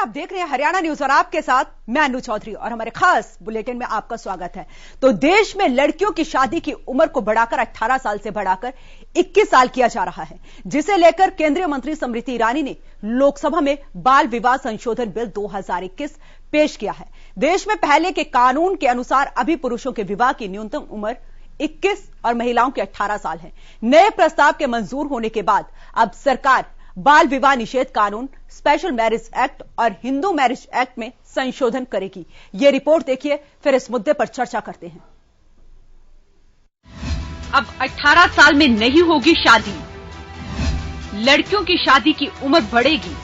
आप देख रहे हैं हरियाणा न्यूज और आपके साथ मैं अनु चौधरी और हमारे खास बुलेटिन में आपका स्वागत है। तो देश में लड़कियों की शादी की उम्र को बढ़ाकर 18 साल से बढ़ाकर 21 साल किया जा रहा है, जिसे लेकर केंद्रीय मंत्री स्मृति ईरानी ने लोकसभा में बाल विवाह संशोधन बिल 2021 पेश किया है। देश में पहले के कानून के अनुसार अभी पुरुषों के विवाह की न्यूनतम उम्र 21 और महिलाओं की 18 साल है। नए प्रस्ताव के मंजूर होने के बाद अब सरकार बाल विवाह निषेध कानून, स्पेशल मैरिज एक्ट और हिंदू मैरिज एक्ट में संशोधन करेगी। यह रिपोर्ट देखिए, फिर इस मुद्दे पर चर्चा करते हैं। अब 18 साल में नहीं होगी शादी, लड़कियों की शादी की उम्र बढ़ेगी।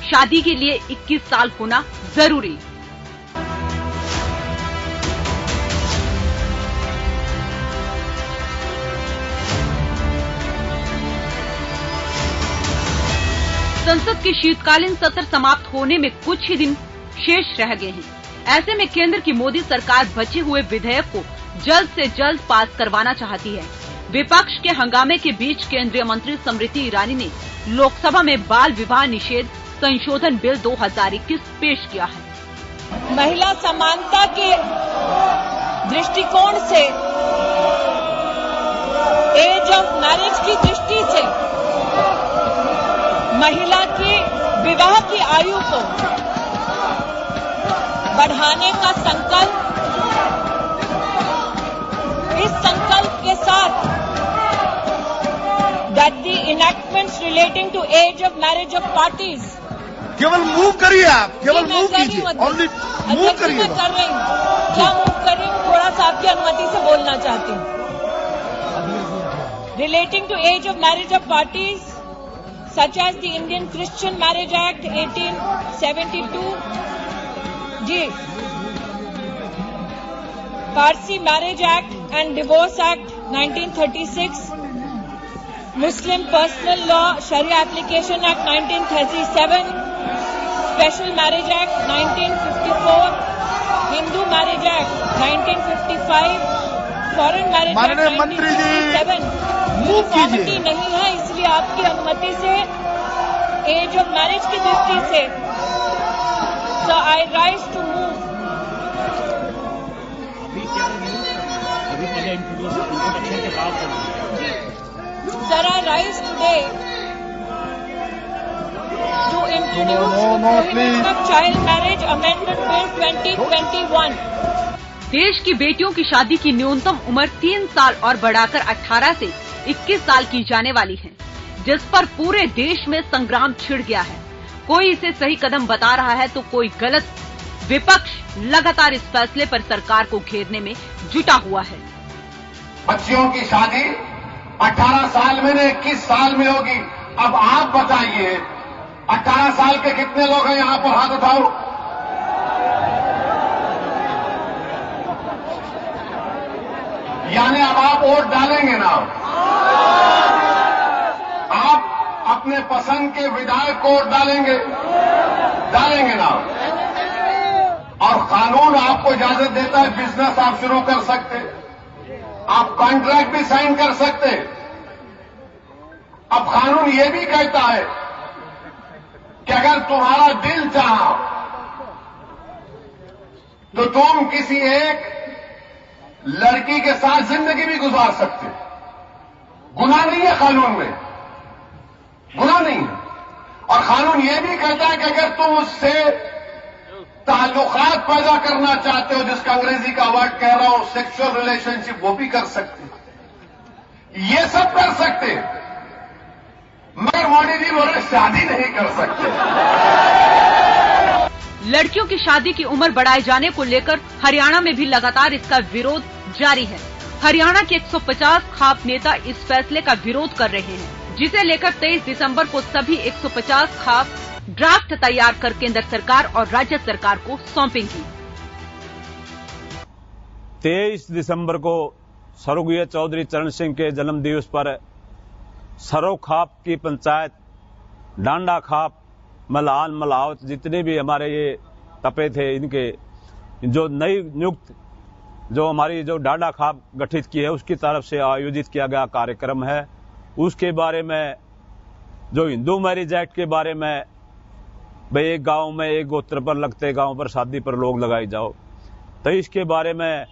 शादी के लिए 21 साल होना जरूरी। संसद के शीतकालीन सत्र समाप्त होने में कुछ ही दिन शेष रह गए हैं। ऐसे में केंद्र की मोदी सरकार बचे हुए विधेयक को जल्द से जल्द पास करवाना चाहती है। विपक्ष के हंगामे के बीच केंद्रीय मंत्री स्मृति ईरानी ने लोकसभा में बाल विवाह निषेध संशोधन बिल 2021 पेश किया है। महिला समानता के दृष्टिकोण से, एज ऑफ मैरिज की दृष्टि से महिला की विवाह की आयु को बढ़ाने का संकल्प, इस संकल्प के साथ that the enactments relating to age of marriage of parties, केवल मूव करिए आप, केवल मूव कीजिए, ओनली मूव करिए। मैं कर रही हूँ, क्या मूव कर रही हूँ? थोड़ा सा आपकी अनुमति से बोलना चाहती हूँ। Relating to age of marriage of parties such as the Indian Christian Marriage Act 1872, ji, Parsi Marriage Act and Divorce Act 1936, Muslim Personal Law Sharia Application Act 1937, Special Marriage Act 1954, Hindu Marriage Act 1955, Foreign Marriage Act 1957, सहमति नहीं है, इसलिए आपकी अनुमति से as of marriage की दृष्टि से so I rise to move. Sir, I rise today to introduce Prohibition of Child Marriage Amendment Bill 2021. देश की बेटियों की शादी की न्यूनतम उम्र 3 साल और बढ़ाकर 18 से 21 साल की जाने वाली है, जिस पर पूरे देश में संग्राम छिड़ गया है। कोई इसे सही कदम बता रहा है तो कोई गलत। विपक्ष लगातार इस फैसले पर सरकार को घेरने में जुटा हुआ है। बच्चियों की शादी 18 साल में न 21 साल में होगी। अब आप बताइए, 18 साल के कितने लोग हैं यहाँ पर? हाथ उठाओ। यानी अब आप वोट डालेंगे ना? आप अपने पसंद के विधायक को वोट डालेंगे ना? और कानून आपको इजाजत देता है, बिजनेस आप शुरू कर सकते, आप कॉन्ट्रैक्ट भी साइन कर सकते। अब कानून ये भी कहता है कि अगर तुम्हारा दिल चाहा तो तुम किसी एक लड़की के साथ जिंदगी भी गुजार सकते। गुनाह नहीं है कानून में, गुनाह नहीं है। और कानून यह भी कहता है कि अगर तुम उससे ताल्लुकात पैदा करना चाहते हो, जिसका अंग्रेजी का वर्ड कह रहा हूं सेक्सुअल रिलेशनशिप, वो भी कर सकते। ये सब कर सकते, मगर मोदी जी बोले शादी नहीं कर सकते। लड़कियों की शादी की उम्र बढ़ाए जाने को लेकर हरियाणा में भी लगातार इसका विरोध जारी है। हरियाणा के 150 खाप नेता इस फैसले का विरोध कर रहे हैं, जिसे लेकर 23 दिसंबर को सभी 150 खाप ड्राफ्ट तैयार कर केंद्र सरकार और राज्य सरकार को सौंपेंगी। 23 दिसंबर को स्वर्गीय चौधरी चरण सिंह के जन्म दिवस पर सरो खाप की पंचायत, डांडा खाप, मलान, मलावत, जितने भी हमारे ये तपे थे, इनके जो नई नियुक्त जो हमारी जो डांडा खाप गठित की है उसकी तरफ से आयोजित किया गया कार्यक्रम है। उसके बारे में जो हिंदू मैरिज एक्ट के बारे में भाई एक गांव में एक गोत्र पर लगते गांव पर शादी पर लोग लगाई जाओ। तो इसके बारे में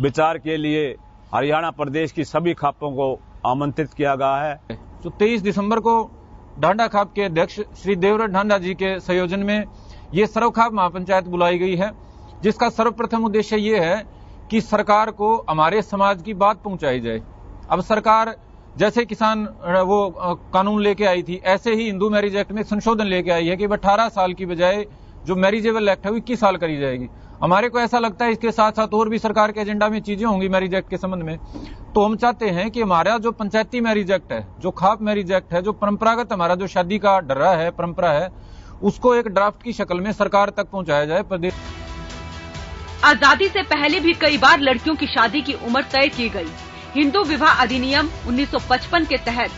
विचार के लिए हरियाणा प्रदेश की सभी खापों को आमंत्रित किया गया है। जो 23 दिसंबर को ढांडा खाप के अध्यक्ष श्री देवराज ढांडा जी के संयोजन में ये सर्वखाप महापंचायत बुलाई गई है, जिसका सर्वप्रथम उद्देश्य ये है कि सरकार को हमारे समाज की बात पहुंचाई जाए। अब सरकार जैसे किसान वो कानून लेके आई थी, ऐसे ही हिंदू मैरिज एक्ट में संशोधन लेके आई है कि 18 साल की बजाय जो मैरिजेबल एक्ट है वो 21 साल करी जाएगी। हमारे को ऐसा लगता है इसके साथ साथ और भी सरकार के एजेंडा में चीजें होंगी मैरिज एक्ट के संबंध में। तो हम चाहते हैं कि हमारा जो पंचायती मैरिज एक्ट है, जो खाप मैरिज एक्ट है, जो परंपरागत हमारा जो शादी का डर्रा है, परंपरा है, उसको एक ड्राफ्ट की शक्ल में सरकार तक पहुंचाया जाए। प्रदेश आजादी से पहले भी कई बार लड़कियों की शादी की उम्र तय की गई। हिंदू विवाह अधिनियम 1955 के तहत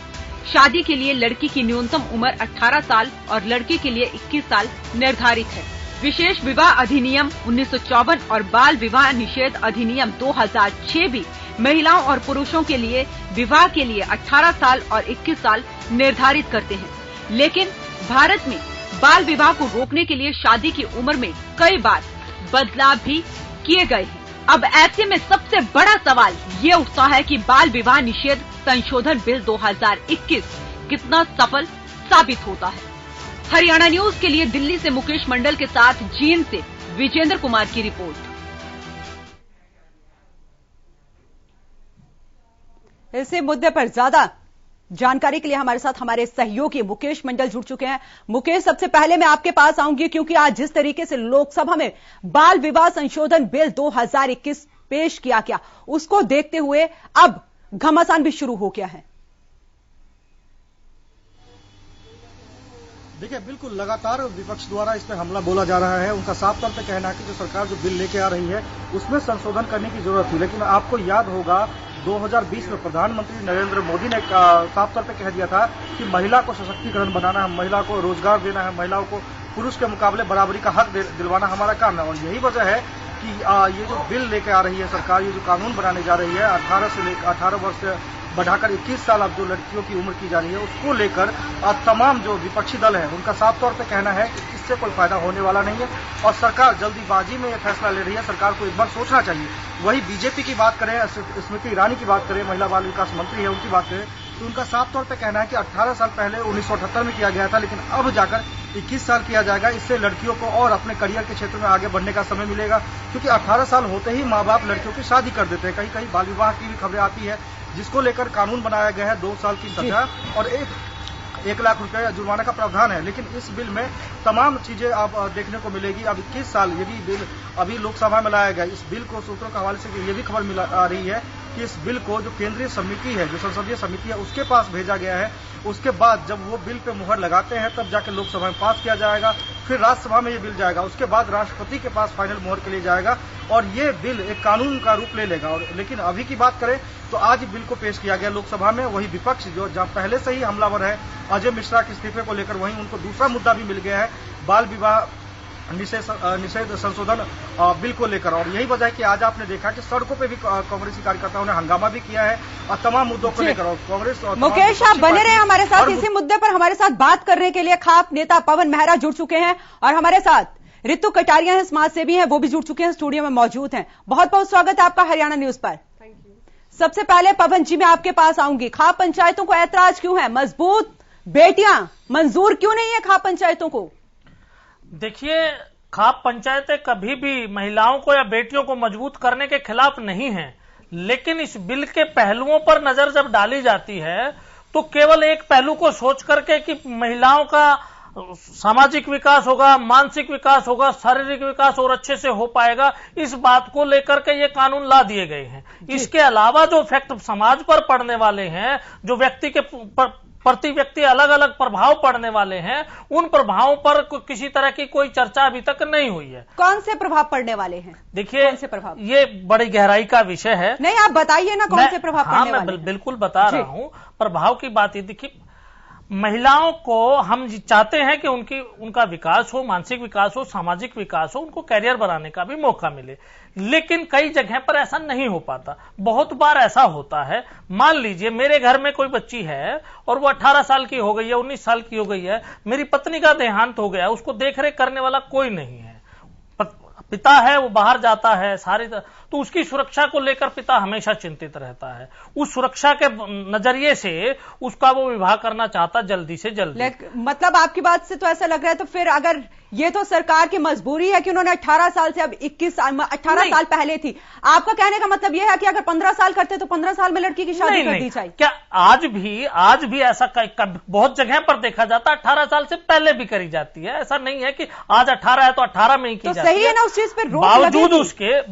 शादी के लिए लड़की की न्यूनतम उम्र 18 साल और लड़के के लिए 21 साल निर्धारित है। विशेष विवाह अधिनियम 1954 और बाल विवाह निषेध अधिनियम 2006 भी महिलाओं और पुरुषों के लिए विवाह के लिए 18 साल और 21 साल निर्धारित करते हैं। लेकिन भारत में बाल विवाह को रोकने के लिए शादी की उम्र में कई बार बदलाव भी किए गए हैं। अब ऐसे में सबसे बड़ा सवाल ये उठता है कि बाल विवाह निषेध संशोधन बिल 2021 कितना सफल साबित होता है। हरियाणा न्यूज के लिए दिल्ली से मुकेश मंडल के साथ जींद से विजेंद्र कुमार की रिपोर्ट। इसी मुद्दे पर ज्यादा जानकारी के लिए हमारे साथ हमारे सहयोगी मुकेश मंडल जुड़ चुके हैं। मुकेश, सबसे पहले मैं आपके पास आऊंगी क्योंकि आज जिस तरीके से लोकसभा में बाल विवाह संशोधन बिल 2021 पेश किया गया, उसको देखते हुए अब घमासान भी शुरू हो गया है। देखिए, बिल्कुल लगातार विपक्ष द्वारा इस पर हमला बोला जा रहा है। उनका साफ तौर पे कहना है कि जो सरकार जो बिल लेके आ रही है उसमें संशोधन करने की जरूरत थी। लेकिन आपको याद होगा 2020 में प्रधानमंत्री नरेंद्र मोदी ने साफ तौर पे कह दिया था कि महिला को सशक्तिकरण बनाना है, महिला को रोजगार देना है, महिलाओं को पुरुष के मुकाबले बराबरी का हक दिलवाना हमारा काम है। और यही वजह है कि ये जो बिल लेके आ रही है सरकार, ये जो कानून बनाने जा रही है 18 वर्ष से बढ़ाकर 21 साल अब जो लड़कियों की उम्र की जा रही है, उसको लेकर तमाम जो विपक्षी दल है उनका साफ तौर पे कहना है कि इससे कोई फायदा होने वाला नहीं है और सरकार जल्दीबाजी में यह फैसला ले रही है। सरकार को एक बार सोचना चाहिए। वही बीजेपी की बात करें, स्मृति ईरानी की बात करें, महिला बाल विकास मंत्री है, उनकी बात करें तो उनका साफ तौर पे कहना है कि 18 साल पहले 1978 में किया गया था, लेकिन अब जाकर 21 साल किया जाएगा। इससे लड़कियों को और अपने करियर के क्षेत्र में आगे बढ़ने का समय मिलेगा, क्योंकि 18 साल होते ही माँ बाप लड़कियों की शादी कर देते हैं। कहीं कहीं बाल विवाह की भी खबरें आती है, जिसको लेकर कानून बनाया गया है। 2 साल की सजा और 1 लाख रुपए जुर्माना का प्रावधान है। लेकिन इस बिल में तमाम चीजें आप देखने को मिलेगी। अब 21 साल यदि बिल अभी लोकसभा में लाया गया, इस बिल को सूत्रों के हवाले से ये भी खबर आ रही है कि इस बिल को जो केंद्रीय समिति है, जो संसदीय समिति है, उसके पास भेजा गया है। उसके बाद जब वो बिल पे मुहर लगाते हैं तब जाकर लोकसभा में पास किया जाएगा, फिर राज्यसभा में ये बिल जाएगा, उसके बाद राष्ट्रपति के पास फाइनल मुहर के लिए जाएगा और ये बिल एक कानून का रूप ले लेगा। और लेकिन अभी की बात करें तो आज बिल को पेश किया गया लोकसभा में। वही विपक्ष जो जहां पहले से ही हमलावर है अजय मिश्रा के इस्तीफे को लेकर, वहीं उनको दूसरा मुद्दा भी मिल गया है बाल विवाह निषेध संशोधन बिल को लेकर। और यही वजह है कि आज आपने देखा कि सड़कों पे भी कांग्रेसी कार्यकर्ताओं ने हंगामा भी किया है और तमाम मुद्दों को लेकर। और कांग्रेस और मुकेश, आप बने रहे हमारे साथ। इसी मुद्दे पर हमारे साथ बात करने के लिए खाप नेता पवन मेहरा जुड़ चुके हैं और हमारे साथ रितु कटारिया है, समाज सेवी हैं, वो भी जुड़ चुके हैं, स्टूडियो में मौजूद हैं। बहुत बहुत स्वागत है आपका हरियाणा न्यूज पर। सबसे पहले पवन जी मैं आपके पास आऊंगी, खाप पंचायतों को ऐतराज क्यों है? मजबूत बेटियां मंजूर क्यों नहीं है खाप पंचायतों को? देखिए, खाप पंचायतें कभी भी महिलाओं को या बेटियों को मजबूत करने के खिलाफ नहीं है, लेकिन इस बिल के पहलुओं पर नजर जब डाली जाती है तो केवल एक पहलू को सोच करके कि महिलाओं का सामाजिक विकास होगा, मानसिक विकास होगा, शारीरिक विकास और अच्छे से हो पाएगा, इस बात को लेकर के ये कानून ला दिए गए हैं। इसके अलावा जो इफेक्ट समाज पर पड़ने वाले हैं, जो व्यक्ति के प्रति व्यक्ति अलग अलग प्रभाव पड़ने वाले हैं, उन प्रभावों पर किसी तरह की कोई चर्चा अभी तक नहीं हुई है। कौन से प्रभाव पड़ने वाले हैं? देखिए, कौन से प्रभाव? ये बड़ी गहराई का विषय है। नहीं, आप बताइए ना कौन से प्रभाव पड़ने वाले हैं? मैं बिल्कुल बता रहा हूं। प्रभाव की बात ये देखिए, महिलाओं को हम चाहते हैं कि उनका विकास हो, मानसिक विकास हो, सामाजिक विकास हो, उनको कैरियर बनाने का भी मौका मिले। लेकिन कई जगह पर ऐसा नहीं हो पाता। बहुत बार ऐसा होता है, मान लीजिए मेरे घर में कोई बच्ची है और वो 18 साल की हो गई है, 19 साल की हो गई है, मेरी पत्नी का देहांत हो गया, उसको देखरेख करने वाला कोई नहीं है, पिता है वो बाहर जाता है सारी, तो उसकी सुरक्षा को लेकर पिता हमेशा चिंतित रहता है। उस सुरक्षा के नजरिए से उसका वो विवाह करना चाहता जल्दी से जल्दी। मतलब आपकी बात से तो ऐसा लग रहा है, तो फिर अगर ये तो सरकार की मजबूरी है कि उन्होंने 18 साल से अब 21 साल, 18 साल पहले थी। आपका कहने का मतलब यह है कि अगर 15 साल करते तो 15 साल में लड़की की शादी कर दी जाए। क्या आज भी ऐसा बहुत जगह पर देखा जाता है, 18 साल से पहले भी करी जाती है। ऐसा नहीं है कि आज 18 है तो 18 में ही की जाती है। सही है ना, उस चीज पर रोक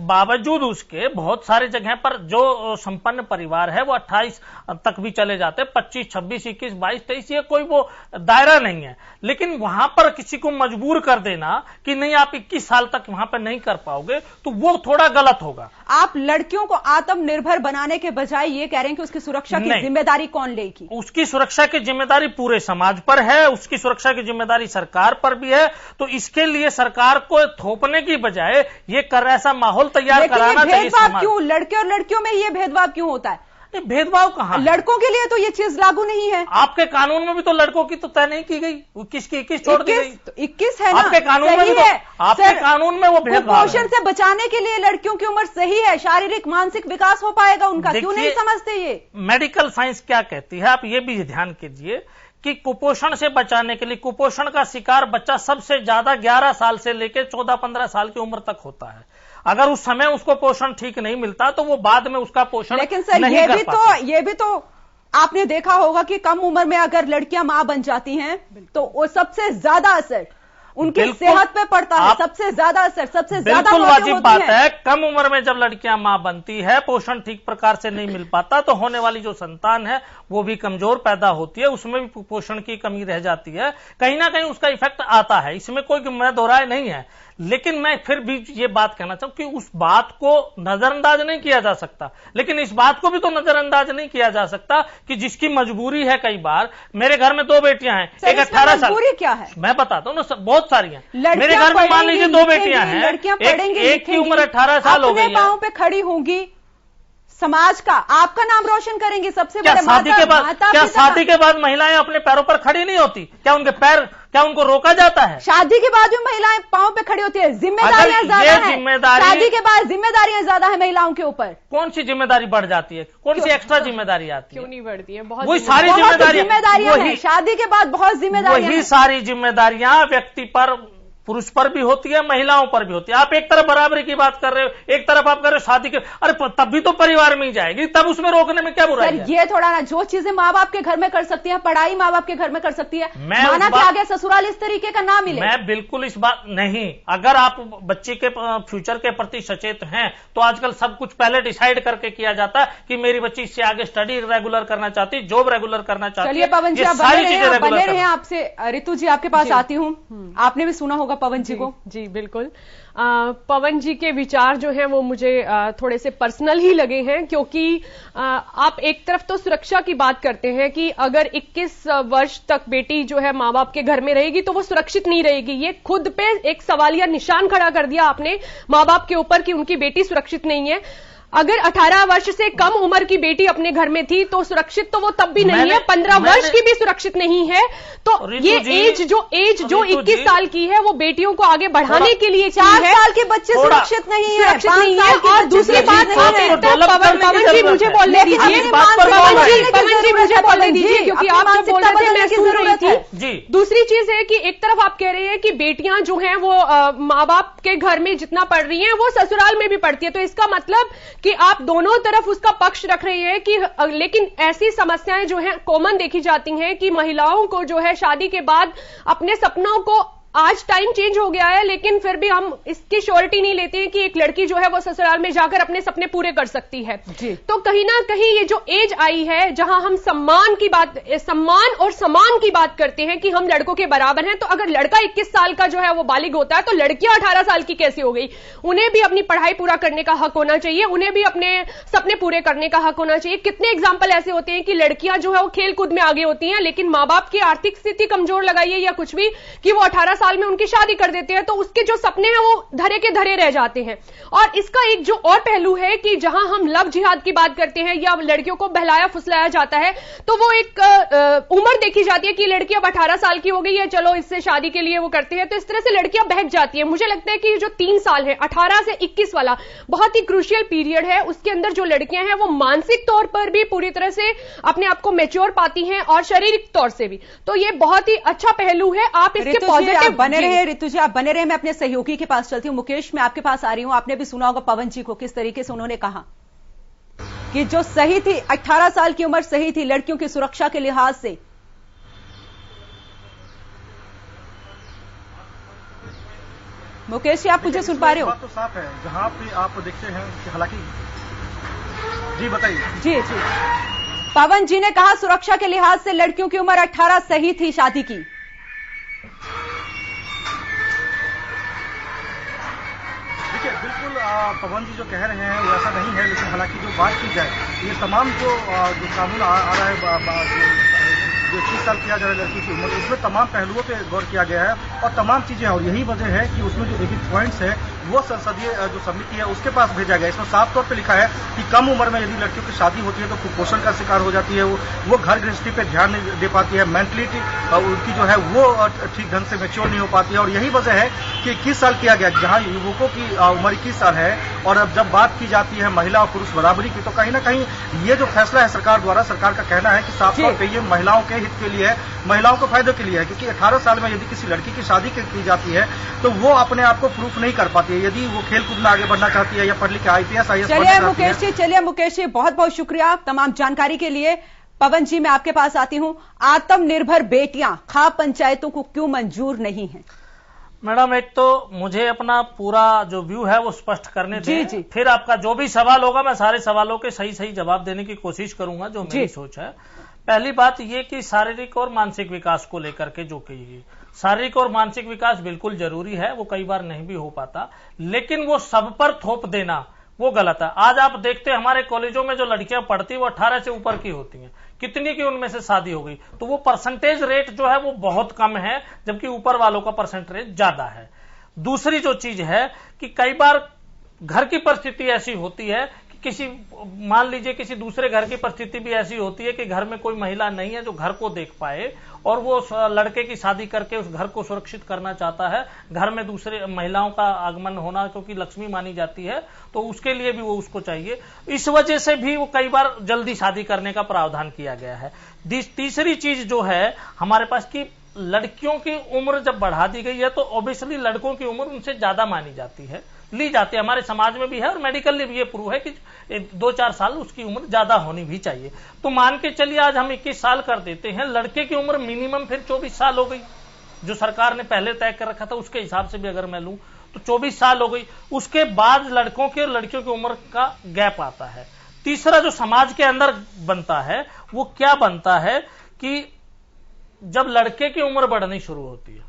बावजूद उसके बहुत सारे जगह पर जो संपन्न परिवार है वो 28 तक भी चले जाते हैं, 25, 26, 21, 22, 23, ये कोई वो दायरा नहीं है। लेकिन वहां पर किसी को मजबूर कर देना कि नहीं आप 21 साल तक वहां पर नहीं कर पाओगे, तो वो थोड़ा गलत होगा। आप लड़कियों को आत्मनिर्भर बनाने के बजाय ये कह रहे हैं कि उसकी सुरक्षा की जिम्मेदारी कौन लेगी? उसकी सुरक्षा की जिम्मेदारी पूरे समाज पर है, उसकी सुरक्षा की जिम्मेदारी सरकार पर भी है। तो इसके लिए सरकार को थोपने की बजाय ये ऐसा माहौल तैयार कराना चाहिए। भेदभाव क्यों लड़के और लड़कियों में ये भेदभाव क्यों होता है? भेदभाव कहां? लड़कों के लिए तो ये चीज लागू नहीं है। आपके कानून में भी तो लड़कों की तो तय नहीं की गई, 21 की 21 छोड़ दी गई। 21 है ना, आपके कानून में भी आपके कानून में वो भेदभाव। कुपोषण से बचाने के लिए लड़कियों की उम्र सही है, शारीरिक मानसिक विकास हो पाएगा उनका, क्यों नहीं समझते ये? मेडिकल साइंस क्या कहती है, आप ये भी ध्यान कीजिए कि कुपोषण से बचाने के लिए, कुपोषण का शिकार बच्चा सबसे ज्यादा 11 साल से लेकर 14-15 साल की उम्र तक होता है। अगर उस समय उसको पोषण ठीक नहीं मिलता तो वो बाद में उसका पोषण लेकिन सर नहीं ये भी तो आपने देखा होगा कि कम उम्र में अगर लड़कियां मां बन जाती हैं तो वो सबसे ज्यादा असर उनकी सेहत पे पड़ता है, सबसे ज्यादा असर, सबसे ज्यादा बिल्कुल वाजिब बात है। कम उम्र में जब लड़कियां मां बनती है, पोषण ठीक प्रकार से नहीं मिल पाता, तो होने वाली जो संतान है वो भी कमजोर पैदा होती है, उसमें भी पोषण की कमी रह जाती है, कहीं ना कहीं उसका इफेक्ट आता है। इसमें कोई मैं दोहराए नहीं है। लेकिन मैं फिर भी ये बात कहना चाहूं कि उस बात को नजरअंदाज नहीं किया जा सकता, लेकिन इस बात को भी तो नजरअंदाज नहीं किया जा सकता कि जिसकी मजबूरी है। कई बार मेरे घर में 2 बेटियां हैं, एक 18 साल। मजबूरी क्या है मैं बताता हूँ ना, बहुत सारी हैं मेरे घर में। मान लीजिए 2 बेटियां हैं, एक की उम्र 18 साल हो गई है, पांव पे खड़ी होंगी, समाज का आपका नाम रोशन करेंगे। सबसे बड़े क्या शादी के बाद महिलाएं अपने पैरों पर खड़ी नहीं होती? क्या उनको रोका जाता है? शादी के बाद भी महिलाएं पांव पे खड़ी होती है। जिम्मेदारियां ज्यादा है, शादी के बाद जिम्मेदारियां ज्यादा है महिलाओं के ऊपर। कौन सी जिम्मेदारी बढ़ जाती है? कौन सी एक्स्ट्रा जिम्मेदारी आती है? क्यों नहीं बढ़ती है? बहुत वही सारी जिम्मेदारियां हैं, शादी के बाद बहुत जिम्मेदारियां, वही सारी जिम्मेदारियां व्यक्ति पर, पुरुष पर भी होती है, महिलाओं पर भी होती है। आप एक तरफ बराबरी की बात कर रहे हो, एक तरफ आप कर रहे हो शादी के, अरे तब भी तो परिवार में ही जाएगी, तब उसमें रोकने में क्या बुराई है? ये थोड़ा ना, जो चीजें माँ बाप के घर में कर सकती है, पढ़ाई माँ बाप के घर में कर सकती है, माना कि आगे ससुराल इस तरीके का ना मिले। मैं बिल्कुल इस बात नहीं, अगर आप बच्चे के फ्यूचर के प्रति सचेत हैं तो आजकल सब कुछ पहले डिसाइड करके किया जाता है कि मेरी बच्ची इससे आगे स्टडी रेगुलर करना चाहती, जॉब रेगुलर करना चाहती है। चलिए पवन जी, बने रहे हैं आपसे। ऋतु जी आपके पास आती हूँ, आपने भी सुना होगा पवन जी को। जी बिल्कुल। पवन जी के विचार जो हैं वो मुझे थोड़े से पर्सनल ही लगे हैं, क्योंकि आप एक तरफ तो सुरक्षा की बात करते हैं कि अगर 21 वर्ष तक बेटी जो है माँ बाप के घर में रहेगी तो वो सुरक्षित नहीं रहेगी। ये खुद पे एक सवालिया निशान खड़ा कर दिया आपने माँ बाप के ऊपर कि उनकी बेटी सुरक्षित नहीं है। अगर 18 वर्ष से कम उम्र की बेटी अपने घर में थी तो सुरक्षित तो वो तब भी नहीं है, 15 वर्ष की भी सुरक्षित नहीं है। तो ये एज जो 21 साल की है वो बेटियों को आगे बढ़ाने के लिए 4 साल के बच्चे सुरक्षित नहीं है। और दूसरी बात, पवन जी मुझे बोलने दीजिए, पवन जी मुझे बोलने दीजिए, क्योंकि आप जब बोल रहे थे मैं सुन रही थी। दूसरी चीज है कि एक तरफ आप कह रहे हैं कि बेटियां जो हैं वो माँ बाप के घर में जितना पढ़ रही हैं वो ससुराल में भी पढ़ती है, तो इसका मतलब कि आप दोनों तरफ उसका पक्ष रख रहे हैं कि, लेकिन ऐसी समस्याएं जो हैं कॉमन देखी जाती हैं कि महिलाओं को जो है शादी के बाद अपने सपनों को आज टाइम चेंज हो गया है, लेकिन फिर भी हम इसकी श्योरिटी नहीं लेते हैं कि एक लड़की जो है वो ससुराल में जाकर अपने सपने पूरे कर सकती है। तो कहीं ना कहीं ये जो एज आई है जहां हम सम्मान और समान की बात करते हैं कि हम लड़कों के बराबर हैं, तो अगर लड़का 21 साल का जो है वो बालिग होता है तो लड़कियां 18 साल की कैसे हो गई? उन्हें भी अपनी पढ़ाई पूरा करने का हक होना चाहिए, उन्हें भी अपने सपने पूरे करने का हक होना चाहिए। कितने एग्जाम्पल ऐसे होते हैं कि लड़कियां जो है वो खेल कूद में आगे होती हैं, लेकिन मां बाप की आर्थिक स्थिति कमजोर लगाइए या कुछ भी, कि वो 18 साल में उनकी शादी कर देते हैं, तो उसके जो सपने हैं वो धरे के धरे रह जाते हैं। और इसका एक जो और पहलू है कि जहां हम लव जिहाद की बात करते हैं या लड़कियों को बहलाया फुसलाया जाता है, तो वो एक उम्र देखी जाती है कि लड़की अब 18 साल की हो गई है, चलो इससे शादी के लिए वो करते हैं, तो इस तरह से लड़कियां बहक जाती है। मुझे लगता है कि जो 3 साल है 18 से 21 वाला बहुत ही क्रूशियल पीरियड है। उसके अंदर जो लड़कियां हैं वो मानसिक तौर पर भी पूरी तरह से अपने आप को मैच्योर पाती हैं और शारीरिक तौर से भी, तो ये बहुत ही अच्छा पहलू है। आप इसके पॉजिटिव बने रहे, ऋतु जी आप बने रहे। मैं अपने सहयोगी के पास चलती हूं। मुकेश, मैं आपके पास आ रही हूं। आपने भी सुना होगा पवन जी को, किस तरीके से उन्होंने कहा कि जो सही थी 18 साल की उम्र सही थी लड़कियों की सुरक्षा के लिहाज से। मुकेश जी, आप मुझे सुन पा रहे हो? बात तो साफ है, जहां पे आप देखते हैं कि हालांकि जी बताइए। जी जी, पवन जी ने कहा सुरक्षा के लिहाज से लड़कियों की उम्र 18 सही थी शादी की। देखिए, बिल्कुल पवन जी जो कह रहे हैं वो ऐसा नहीं है, लेकिन हालांकि जो बात की जाए, ये तमाम जो कानून आ रहा है जो 21 साल किया जा रहा है लड़की की उम्र, उसमें तमाम पहलुओं पे गौर किया गया है और तमाम चीजें, और यही वजह है कि उसमें जो एक पॉइंट्स है वो संसदीय जो समिति है उसके पास भेजा गया। इसमें साफ तौर पे लिखा है कि कम उम्र में यदि लड़कियों की शादी होती है तो कुपोषण का शिकार हो जाती है, वो घर गृहस्थी पे ध्यान नहीं दे पाती है, मेंटलिटी उनकी जो है वो ठीक ढंग से मैच्योर नहीं हो पाती है, और यही वजह है कि 21 साल किया गया। जहां युवकों की उम्र 21 साल है और अब जब बात की जाती है महिला और पुरुष बराबरी की, तो कहीं ना कहीं ये जो फैसला है सरकार द्वारा, सरकार का कहना है कि साफ तौर पर ये महिलाओं के हित के लिए है, महिलाओं के फायदे के लिए है, क्योंकि 18 साल में यदि किसी लड़की की शादी की जाती है तो वो अपने आप को प्रूफ नहीं कर पाती है। यदि वो खेल कूद में आगे बढ़ना चाहती है या पढ़ लिख के IPS IAS चलिए मुकेश जी, बहुत बहुत शुक्रिया तमाम जानकारी के लिए। पवन जी, मैं आपके पास आती हूं। आत्मनिर्भर बेटियां खाप पंचायतों को क्यों मंजूर नहीं है? मैडम, एक तो मुझे अपना पूरा जो व्यू है वो स्पष्ट करने दें, फिर आपका जो भी सवाल होगा मैं सारे सवालों के सही सही जवाब देने की कोशिश करूंगा जो मेरी सोच है। पहली बात ये कि शारीरिक और मानसिक विकास को लेकर के जो कही गई, शारीरिक और मानसिक विकास बिल्कुल जरूरी है, वो कई बार नहीं भी हो पाता, लेकिन वो सब पर थोप देना वो गलत है। आज आप देखते हैं हमारे कॉलेजों में जो लड़कियां पढ़ती वो 18 से ऊपर की होती हैं, कितनी की उनमें से शादी हो गई, तो वो परसेंटेज रेट जो है वो बहुत कम है, जबकि ऊपर वालों का परसेंटेज ज्यादा है। दूसरी जो चीज है कि कई बार घर की परिस्थिति ऐसी होती है कि मान लीजिए किसी दूसरे घर की परिस्थिति भी ऐसी होती है कि घर में कोई महिला नहीं है जो घर को देख पाए और वो लड़के की शादी करके उस घर को सुरक्षित करना चाहता है। घर में दूसरे महिलाओं का आगमन होना क्योंकि लक्ष्मी मानी जाती है, तो उसके लिए भी वो उसको चाहिए। इस वजह से भी वो कई बार जल्दी शादी करने का प्रावधान किया गया है। तीसरी चीज जो है हमारे पास की लड़कियों की उम्र जब बढ़ा दी गई है तो ऑब्वियसली लड़कों की उम्र उनसे ज्यादा मानी जाती है, ली जाती है, हमारे समाज में भी है और मेडिकली भी ये प्रूव है कि 2-4 साल उसकी उम्र ज्यादा होनी भी चाहिए। तो मान के चलिए आज हम 21 साल कर देते हैं, लड़के की उम्र मिनिमम फिर 24 साल हो गई, जो सरकार ने पहले तय कर रखा था उसके हिसाब से भी अगर मैं लूं तो 24 साल हो गई। उसके बाद लड़कों की और लड़कियों की उम्र का गैप आता है। तीसरा जो समाज के अंदर बनता है वो क्या बनता है कि जब लड़के की उम्र बढ़नी शुरू होती है,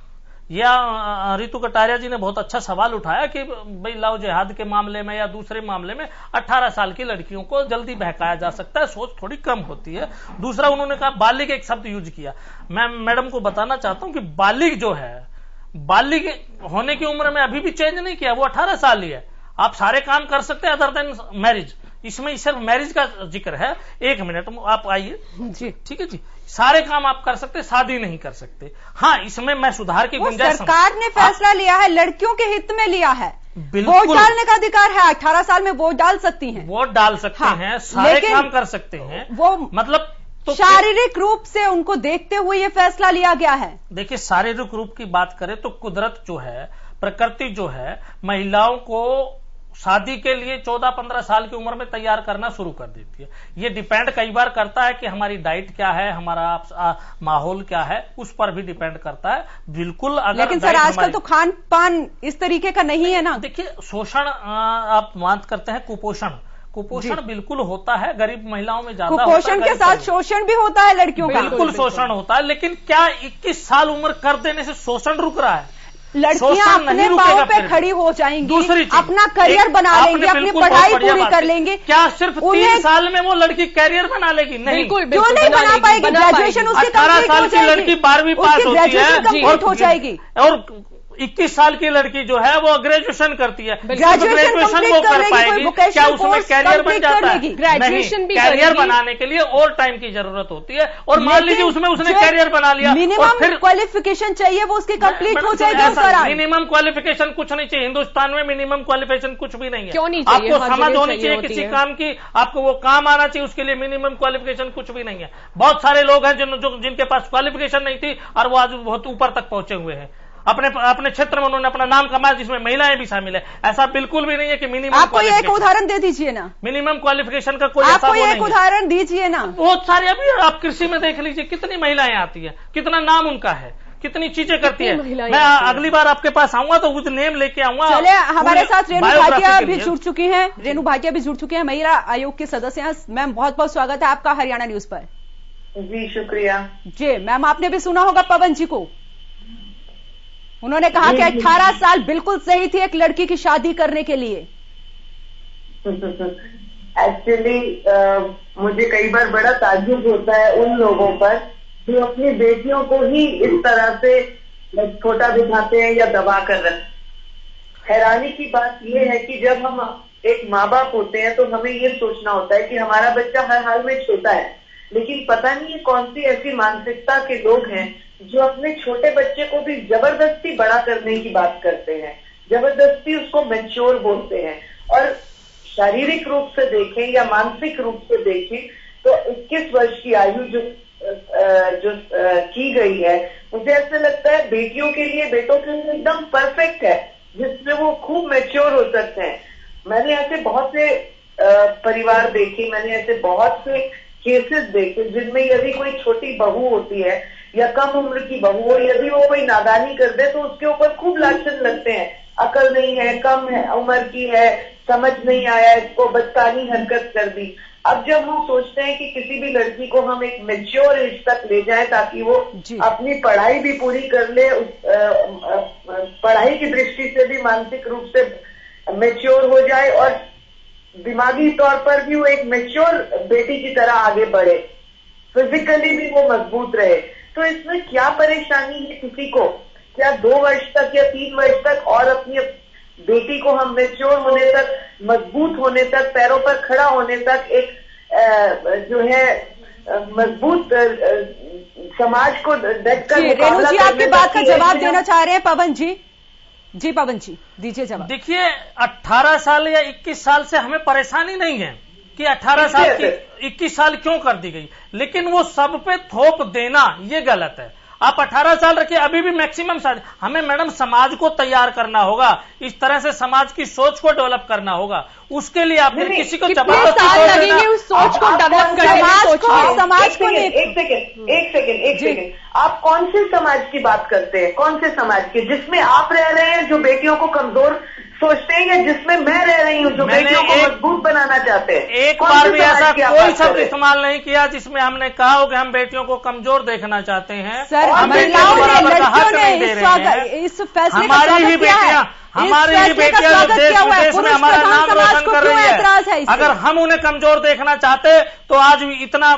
या रितु कटारिया जी ने बहुत अच्छा सवाल उठाया कि भाई लव जिहाद के मामले में या दूसरे मामले में 18 साल की लड़कियों को जल्दी बहकाया जा सकता है, सोच थोड़ी कम होती है। दूसरा उन्होंने कहा बालिग, एक शब्द यूज किया। मैं मैडम को बताना चाहता हूं कि बालिग जो है, बालिग होने की उम्र में अभी भी चेंज नहीं किया, वो 18 साल ही है। आप सारे काम कर सकते हैं अदर देन मैरिज, इसमें सिर्फ मैरिज का जिक्र है। 1 मिनट आप आइए जी, ठीक है जी, सारे काम आप कर सकते, शादी नहीं कर सकते। हाँ, इसमें मैं सुधार की गुंजाइश, सरकार ने फैसला लिया है, लड़कियों के हित में लिया है, वोट डालने का अधिकार है, 18 साल में वोट डाल सकती हैं, वोट डाल सकते हैं, सारे काम कर सकते हैं, वो मतलब तो शारीरिक रूप से उनको देखते हुए ये फैसला लिया गया है। देखिए, शारीरिक रूप की बात करें तो कुदरत जो है, प्रकृति जो है, महिलाओं को शादी के लिए 14-15 साल की उम्र में तैयार करना शुरू कर देती है। ये डिपेंड कई बार करता है कि हमारी डाइट क्या है, हमारा माहौल क्या है, उस पर भी डिपेंड करता है। बिल्कुल अगर लेकिन सर आजकल तो खान पान इस तरीके का नहीं है ना। देखिए शोषण आप बात करते हैं, कुपोषण बिल्कुल होता है, गरीब महिलाओं में ज्यादा होता है। कुपोषण के साथ शोषण भी होता है लड़कियों का। बिल्कुल शोषण होता है, लेकिन क्या 21 साल उम्र कर देने से शोषण रुक रहा है? लड़कियां अपने पांव पे खड़ी हो जाएंगी, दूसरी चीज, अपना करियर बना लेंगी, अपनी पढ़ाई पूरी कर लेंगी। क्या सिर्फ 3 साल में वो लड़की करियर बना लेगी? नहीं, क्यों नहीं बना पाएगी? ग्रेजुएशन उसकी 18 साल की लड़की 12वीं पास होती है हो जाएगी और 21 साल की लड़की जो है वो ग्रेजुएशन करती है। ग्रेजुएशन वो कर पाएगी? क्या उसमें कैरियर बन जाता है? ग्रेजुएशन भी कैरियर बनाने के लिए और टाइम की जरूरत होती है। और मान लीजिए उसमें उसने कैरियर बना लिया, मिनिमम क्वालिफिकेशन चाहिए, वो उसकी कंप्लीट हो जाएगी। मिनिमम क्वालिफिकेशन कुछ नहीं चाहिए हिंदुस्तान में, मिनिमम क्वालिफिकेशन कुछ भी नहीं है। क्यों नहीं चाहिए? आपको समझ होनी चाहिए किसी काम की, आपको वो काम आना चाहिए, उसके लिए मिनिमम क्वालिफिकेशन कुछ भी नहीं है। बहुत सारे लोग हैं जिनके पास क्वालिफिकेशन नहीं थी और वो आज बहुत ऊपर तक पहुंचे हुए हैं। अपने क्षेत्र में उन्होंने अपना नाम कमाया, जिसमें महिलाएं भी शामिल है। ऐसा बिल्कुल भी नहीं है कि मिनिमम। आपको एक उदाहरण दे दीजिए ना, मिनिमम क्वालिफिकेशन का कोई आपको एक उदाहरण दीजिए ना। बहुत सारे, अभी आप कृषि में देख लीजिए कितनी महिलाएं आती है, कितना नाम उनका है, कितनी चीजें करती है। मैं अगली बार आपके पास आऊंगा तो उस नेम लेके आऊंगा। चले, हमारे साथ रेणु भाटिया भी जुड़ चुकी हैं, रेणु भाटिया भी जुड़ चुकी हैं, महिला आयोग की सदस्य हैं। मैम बहुत बहुत स्वागत है आपका हरियाणा न्यूज पर। जी शुक्रिया जी। मैम आपने भी सुना होगा पवन जी को, उन्होंने कहा कि 18 साल बिल्कुल सही थी एक लड़की की शादी करने के लिए। एक्चुअली मुझे कई बार बड़ा ताज्जुब होता है उन लोगों पर जो अपनी बेटियों को ही इस तरह से छोटा दिखाते हैं या दबा कर रखते। हैरानी की बात यह है कि जब हम एक माँ बाप होते हैं तो हमें ये सोचना होता है कि हमारा बच्चा हर हाल में छोटा है, लेकिन पता नहीं है कौन सी ऐसी मानसिकता के लोग हैं जो अपने छोटे बच्चे को भी जबरदस्ती बड़ा करने की बात करते हैं, जबरदस्ती उसको मैच्योर बोलते हैं। और शारीरिक रूप से देखें या मानसिक रूप से देखें तो 21 वर्ष की आयु जो की गई है, मुझे ऐसा लगता है बेटियों के लिए, बेटों के लिए एकदम परफेक्ट है, जिसमें वो खूब मैच्योर हो सकते हैं। मैंने ऐसे बहुत से परिवार देखे, मैंने ऐसे बहुत से केसेस देखे जिनमें यदि कोई छोटी बहू होती है या कम उम्र की बहू हो, यदि वो कोई नादानी कर दे तो उसके ऊपर खूब लांछन लगते हैं, अकल नहीं है, कम है, उम्र की है, समझ नहीं आया, इसको बचकानी हरकत कर दी। अब जब हम सोचते हैं कि किसी भी लड़की को हम एक मैच्योर एज तक ले जाएं ताकि वो अपनी पढ़ाई भी पूरी कर ले, पढ़ाई की दृष्टि से भी मानसिक रूप से मैच्योर हो जाए और दिमागी तौर पर भी वो एक मैच्योर बेटी की तरह आगे बढ़े, फिजिकली भी वो मजबूत रहे, तो इसमें क्या परेशानी है किसी को? क्या 2 वर्ष तक या 3 वर्ष तक और अपनी बेटी को हम मैच्योर होने तक, मजबूत होने तक, पैरों पर खड़ा होने तक एक जो है मजबूत समाज को डटकर रेणु जी आपकी बात का जवाब देना चाह रहे हैं पवन जी। जी पवन जी दीजिए जवाब। देखिए 18 साल या 21 साल से हमें परेशानी नहीं है कि 18 साल की 21 साल क्यों कर दी गई, लेकिन वो सब पे थोप देना ये गलत है। आप 18 साल रखिए, अभी भी मैक्सिमम शादी। हमें मैडम समाज को तैयार करना होगा, इस तरह से समाज की सोच को डेवलप करना होगा। उसके लिए आपने किसी को जबरदस्ती लगेंगे उस सोच को डेवलप करने, समाज को। एक सेकेंड, आप कौन से समाज की बात करते हैं? कौन से समाज की? जिसमें आप रह रहे हैं जो बेटियों को कमजोर सोचते हैं, या जिसमें मैं रह रही हूँ जो बेटियों को मजबूत बनाना चाहते हैं? एक बार भी ऐसा कोई शब्द इस्तेमाल नहीं किया जिसमें हमने कहा हो कि हम बेटियों को कमजोर देखना चाहते हैं। हम बेटियों को बराबर का हक नहीं दे रहे हैं। हमारी ही बेटियां जो देश विदेश में हमारा नाम रोशन कर रही है, अगर हम उन्हें कमजोर देखना चाहते तो आज इतना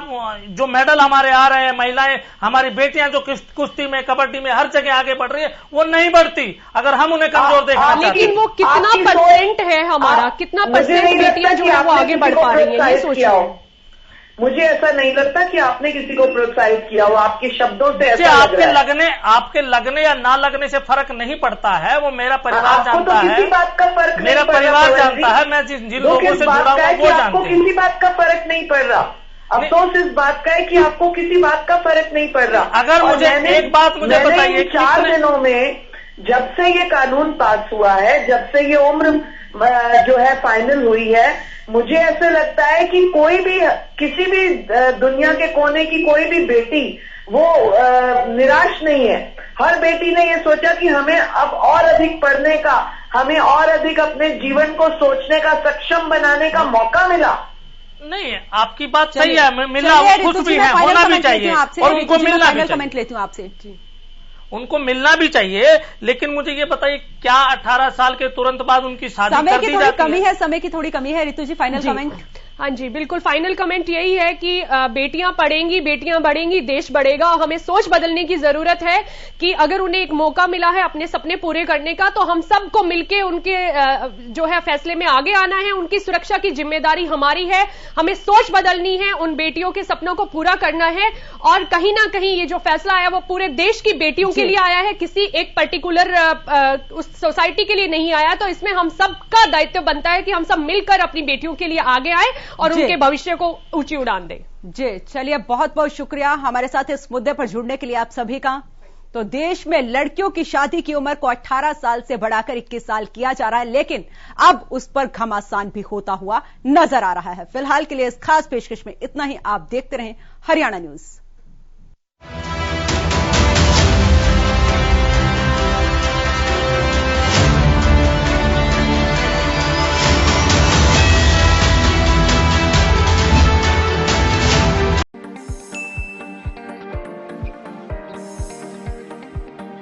जो मेडल हमारे आ रहे हैं, महिलाएं, हमारी बेटियां जो कुश्ती में, कबड्डी में हर जगह आगे बढ़ रही है, वो नहीं बढ़ती अगर हम उन्हें कमजोर देखना चाहते। लेकिन वो कितना परसेंट है हमारा, कितना परसेंट बेटियां जो है वो आगे बढ़ पा रही है, ये सोचिए। मुझे ऐसा नहीं लगता कि आपने किसी को प्रोत्साहित किया हो, आपके शब्दों से ऐसा आपके लगने या ना लगने से फर्क नहीं पड़ता है, वो मेरा परिवार जानता है, किसी बात का फर्क मेरा परिवार जानता है, मैं जिन लोगों से जुड़ा हूँ वो जानते हैं। किसी बात का फर्क नहीं पड़ रहा। अफसोस इस बात का है कि आपको किसी बात का फर्क नहीं पड़ रहा। अगर मुझे एक बात मुझे बताइए, 4 दिनों में जब से ये कानून पास हुआ है, जब से ये उम्र जो है फाइनल हुई है, मुझे ऐसे लगता है कि कोई भी, किसी भी दुनिया के कोने की कोई भी बेटी वो निराश नहीं है। हर बेटी ने ये सोचा कि हमें अब और अधिक पढ़ने का, हमें और अधिक अपने जीवन को सोचने का, सक्षम बनाने का मौका मिला। नहीं, आपकी बात सही है, मिला, खुश भी है, होना भी चाहिए और उनको मिलना भी चाहिए। कमेंट लेती हूँ आपसे जी। उनको मिलना भी चाहिए, लेकिन मुझे ये बताइए क्या 18 साल के तुरंत बाद उनकी शादी कर दी जाती है? समय की थोड़ी कमी है। रितु जी, फाइनल कमेंट। हाँ जी, बिल्कुल फाइनल कमेंट यही है कि बेटियां पढ़ेंगी, बेटियां बढ़ेंगी, देश बढ़ेगा। हमें सोच बदलने की जरूरत है कि अगर उन्हें एक मौका मिला है अपने सपने पूरे करने का, तो हम सबको मिलके उनके जो है फैसले में आगे आना है। उनकी सुरक्षा की जिम्मेदारी हमारी है। हमें सोच बदलनी है, उन बेटियों के सपनों को पूरा करना है। और कहीं ना कहीं ये जो फैसला आया वो पूरे देश की बेटियों के लिए आया है, किसी एक पर्टिकुलर उस सोसाइटी के लिए नहीं आया। तो इसमें हम सबका दायित्व बनता है कि हम सब मिलकर अपनी बेटियों के लिए आगे आए और उनके भविष्य को ऊंची उड़ान दें। जी चलिए, बहुत बहुत शुक्रिया हमारे साथ इस मुद्दे पर जुड़ने के लिए आप सभी का। तो देश में लड़कियों की शादी की उम्र को 18 साल से बढ़ाकर 21 साल किया जा रहा है, लेकिन अब उस पर घमासान भी होता हुआ नजर आ रहा है। फिलहाल के लिए इस खास पेशकश में इतना ही। आप देखते रहें हरियाणा न्यूज।